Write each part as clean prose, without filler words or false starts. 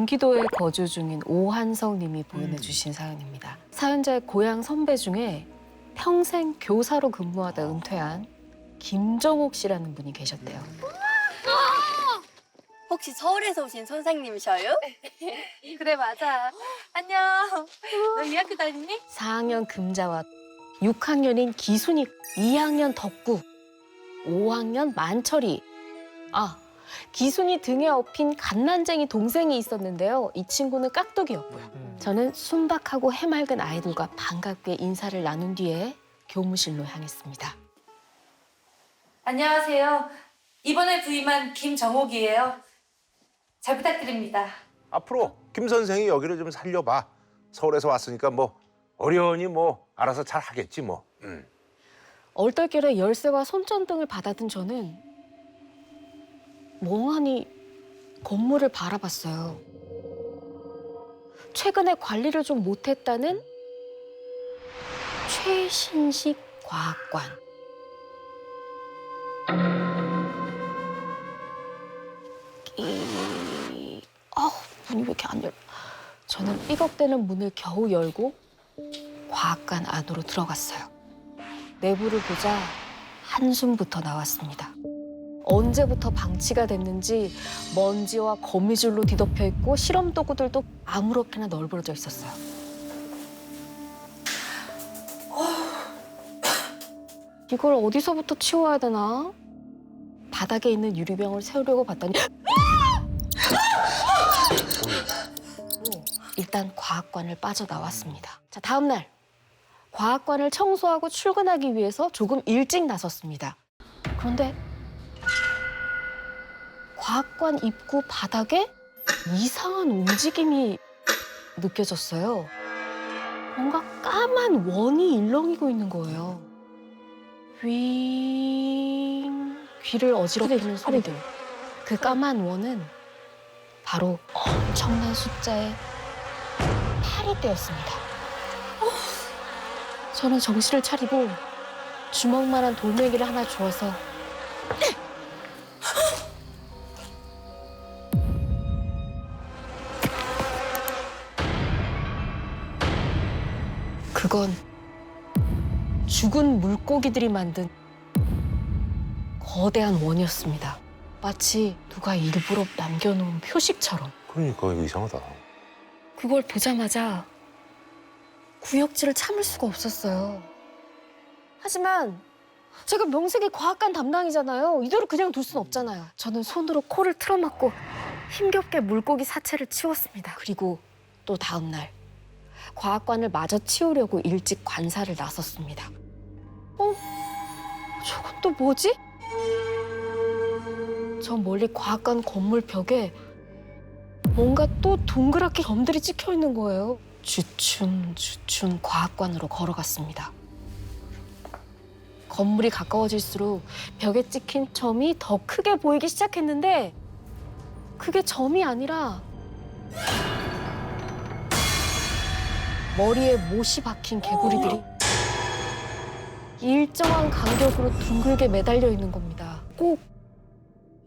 경기도에 거주 중인 오한성 님이 보내주신 사연입니다. 사연자의 고향 선배 중에 평생 교사로 근무하다 은퇴한 김정옥 씨라는 분이 계셨대요. 혹시 서울에서 오신 선생님이셔요? 그래 맞아. 안녕. 너 이 학교 다니니? 4학년 금자와 6학년인 기순이, 2학년 덕구, 5학년 만철이. 기순이 등에 업힌 갓난쟁이 동생이 있었는데요. 이 친구는 깍두기였고요. 저는 순박하고 해맑은 아이들과 반갑게 인사를 나눈 뒤에 교무실로 향했습니다. 안녕하세요. 이번에 부임한 김정옥이에요. 잘 부탁드립니다. 앞으로 김 선생이 여기를 좀 살려봐. 서울에서 왔으니까 뭐 어련히 뭐 알아서 잘 하겠지 뭐. 얼떨결에 열쇠와 손전등을 받아든 저는 멍하니 건물을 바라봤어요. 최근에 관리를 좀 못했다는 최신식 과학관. 문이 왜 이렇게 안 열려? 저는 삐걱대는 문을 겨우 열고 과학관 안으로 들어갔어요. 내부를 보자 한숨부터 나왔습니다. 언제부터 방치가 됐는지 먼지와 거미줄로 뒤덮여 있고 실험 도구들도 아무렇게나 널브러져 있었어요. 이걸 어디서부터 치워야 되나? 바닥에 있는 유리병을 세우려고 봤더니 일단 과학관을 빠져나왔습니다. 자, 다음 날 과학관을 청소하고 출근하기 위해서 조금 일찍 나섰습니다. 그런데 과학관 입구 바닥에 이상한 움직임이 느껴졌어요. 뭔가 까만 원이 일렁이고 있는 거예요. 윙, 귀를 어지럽게 하는 소리들. 그 까만 원은 바로 엄청난 숫자의 8이 저는 정신을 차리고 주먹만한 돌멩이를 하나 주워서 그건 죽은 물고기들이 만든 거대한 원이었습니다. 마치 누가 일부러 남겨놓은 표식처럼. 그러니까 이거 이상하다. 그걸 보자마자 구역질을 참을 수가 없었어요. 하지만 제가 명색이 과학관 담당이잖아요. 이대로 그냥 둘 순 없잖아요. 저는 손으로 코를 틀어막고 힘겹게 물고기 사체를 치웠습니다. 그리고 또 다음 날 과학관을 마저 치우려고 일찍 관사를 나섰습니다. 저건 또 뭐지? 저 멀리 과학관 건물 벽에 뭔가 또 동그랗게 점들이 찍혀 있는 거예요. 주춤 과학관으로 걸어갔습니다. 건물이 가까워질수록 벽에 찍힌 점이 더 크게 보이기 시작했는데 그게 점이 아니라 머리에 못이 박힌 개구리들이 일정한 간격으로 둥글게 매달려 있는 겁니다. 꼭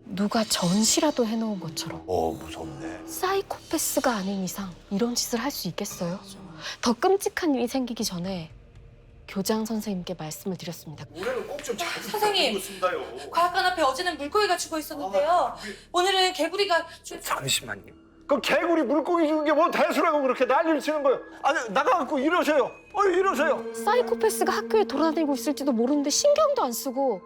누가 전시라도 해놓은 것처럼. 무섭네. 사이코패스가 아닌 이상 이런 짓을 할 수 있겠어요? 더 끔찍한 일이 생기기 전에 교장 선생님께 말씀을 드렸습니다. 올해는 꼭 좀 잘 선생님, 부탁드리겠습니다요. 과학관 앞에 어제는 물고기가 죽어 있었는데요. 오늘은 개구리가 잠시만요. 그 개구리 물고기 죽은 게 뭐 대수라고 그렇게 난리를 치는 거예요. 아니 나가갖고 이러세요. 이러세요. 사이코패스가 학교에 돌아다니고 있을지도 모르는데 신경도 안 쓰고.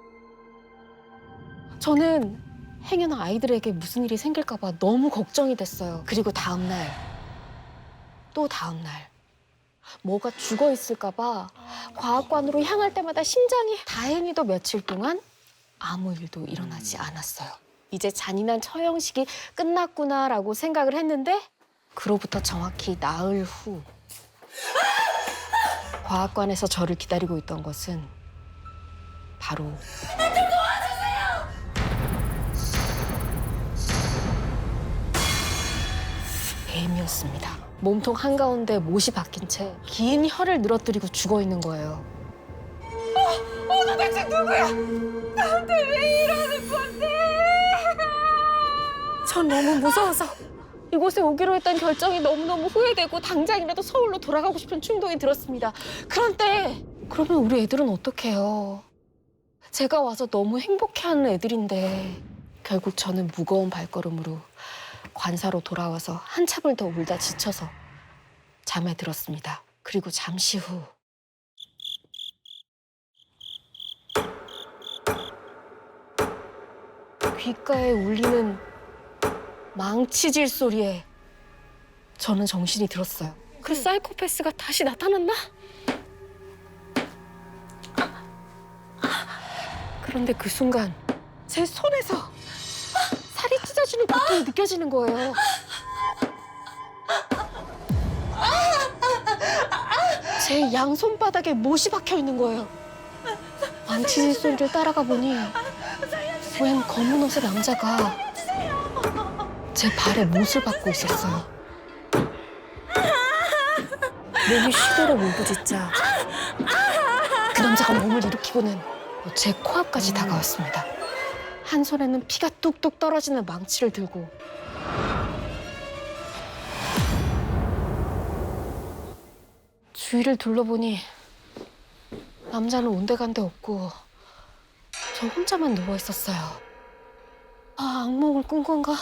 저는 행여나 아이들에게 무슨 일이 생길까 봐 너무 걱정이 됐어요. 그리고 다음 날, 또 다음 날 뭐가 죽어 있을까 봐 과학관으로 향할 때마다 심장이. 다행히도 며칠 동안 아무 일도 일어나지 않았어요. 이제 잔인한 처형식이 끝났구나라고 생각을 했는데 그로부터 정확히 나흘 후 과학관에서 저를 기다리고 있던 것은 바로 뱀이었습니다. 몸통 한가운데 못이 박힌 채 긴 혀를 늘어뜨리고 죽어 있는 거예요. 너 대체 누구야? 나한테 왜 이러는 건데? 전 너무 무서워서 이곳에 오기로 했던 결정이 너무너무 후회되고 당장이라도 서울로 돌아가고 싶은 충동이 들었습니다. 그런데 그러면 우리 애들은 어떡해요? 제가 와서 너무 행복해하는 애들인데 결국 저는 무거운 발걸음으로 관사로 돌아와서 한참을 더 울다 지쳐서 잠에 들었습니다. 그리고 잠시 후 귓가에 울리는 망치질 소리에 저는 정신이 들었어요. 그 사이코패스가 다시 나타났나? 그런데 그 순간 제 손에서 살이 찢어지는 고통이 느껴지는 거예요. 제 양손바닥에 못이 박혀 있는 거예요. 망치질 소리를 따라가 보니 웬 검은 옷의 남자가 제 발에 못을 박고 있었어요. 몸이 쉬도록 울부짖자 그 남자가 몸을 일으키고는 제 코앞까지 다가왔습니다. 한 손에는 피가 뚝뚝 떨어지는 망치를 들고 주위를 둘러보니 남자는 온데간데 없고 저 혼자만 누워 있었어요. 아, 악몽을 꾼 건가?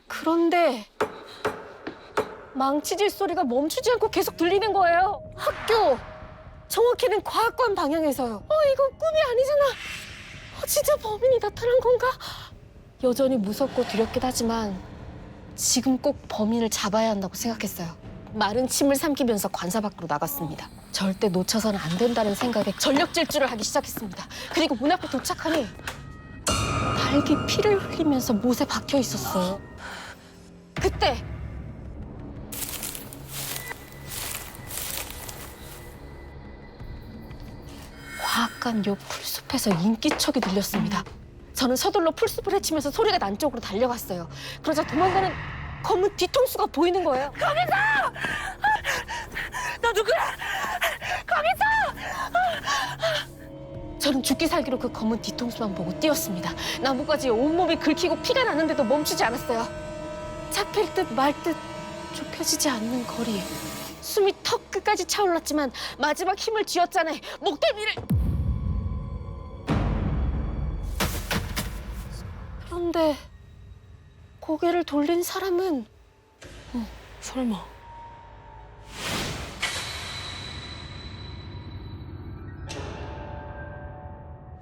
그런데 망치질 소리가 멈추지 않고 계속 들리는 거예요. 학교, 정확히는 과학관 방향에서요. 이거 꿈이 아니잖아. 진짜 범인이 나타난 건가? 여전히 무섭고 두렵긴 하지만 지금 꼭 범인을 잡아야 한다고 생각했어요. 마른 침을 삼키면서 관사 밖으로 나갔습니다. 절대 놓쳐서는 안 된다는 생각에 전력 질주를 하기 시작했습니다. 그리고 문 앞에 도착하니 달기 피를 흘리면서 못에 박혀 있었어요. 그때 과학관 옆 풀숲에서 인기척이 들렸습니다. 저는 서둘러 풀숲을 헤치면서 소리가 난 쪽으로 달려갔어요. 그러자 도망가는 검은 뒤통수가 보이는 거예요. 거기서! 너 누구야? 거기서! 저는 죽기 살기로 그 검은 뒤통수만 보고 뛰었습니다. 나뭇가지에 온몸이 긁히고 피가 나는데도 멈추지 않았어요. 잡힐 듯 말 듯 좁혀지지 않는 거리. 숨이 턱 끝까지 차올랐지만 마지막 힘을 쥐었잖아요. 목덜미를... 그런데 고개를 돌린 사람은 설마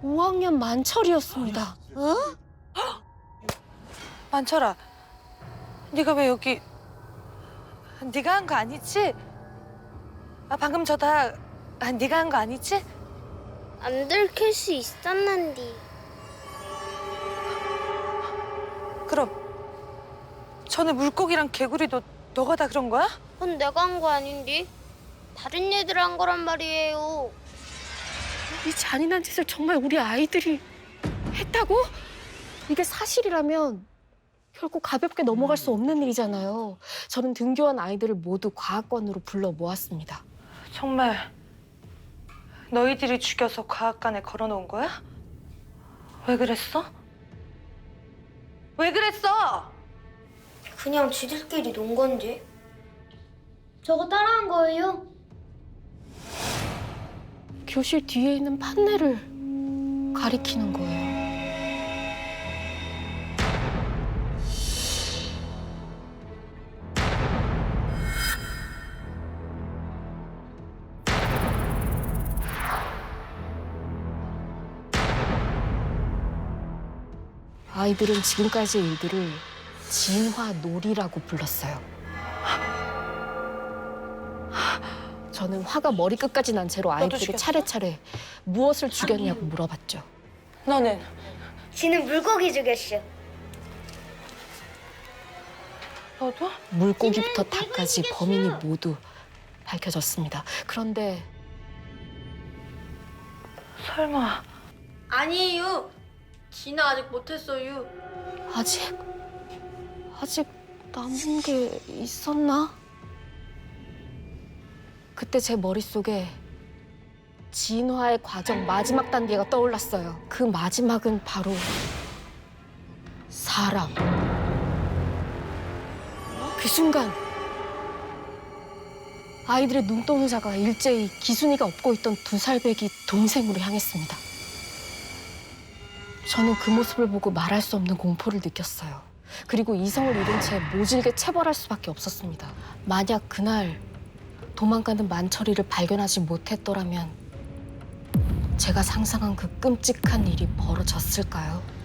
5학년 만철이었습니다. 만철아, 네가 왜 여기... 네가 한 거 아니지? 방금 저 다 네가 한 거 아니지? 안 들킬 수 있었는디. 그럼 전에 물고기랑 개구리도 너가 다 그런 거야? 그건 내가 한 거 아닌디. 다른 애들 한 거란 말이에요. 이 잔인한 짓을 정말 우리 아이들이 했다고? 이게 사실이라면 결코 가볍게 넘어갈 수 없는 일이잖아요. 저는 등교한 아이들을 모두 과학관으로 불러 모았습니다. 정말 너희들이 죽여서 과학관에 걸어놓은 거야? 왜 그랬어? 왜 그랬어? 그냥 지들끼리 논 건지. 저거 따라한 거예요. 교실 뒤에 있는 판넬을 가리키는 거예요. 아이들은 지금까지의 일들을 진화놀이라고 불렀어요. 저는 화가 머리끝까지 난 채로 아이들에게 죽였어? 차례차례 무엇을 죽였냐고 물어봤죠. 너는? 지는 물고기 죽였어. 너도? 물고기부터 닭까지 범인이 모두 밝혀졌습니다. 그런데 설마 아니에요. 진아 아직 못했어요. 아직 남은 게 있었나? 그때 제 머릿속에 진화의 과정 마지막 단계가 떠올랐어요. 그 마지막은 바로 사람. 그 순간 아이들의 눈동자가 일제히 기순이가 업고 있던 2살배기 동생으로 향했습니다. 저는 그 모습을 보고 말할 수 없는 공포를 느꼈어요. 그리고 이성을 잃은 채 모질게 체벌할 수밖에 없었습니다. 만약 그날 도망가는 만철이를 발견하지 못했더라면 제가 상상한 그 끔찍한 일이 벌어졌을까요?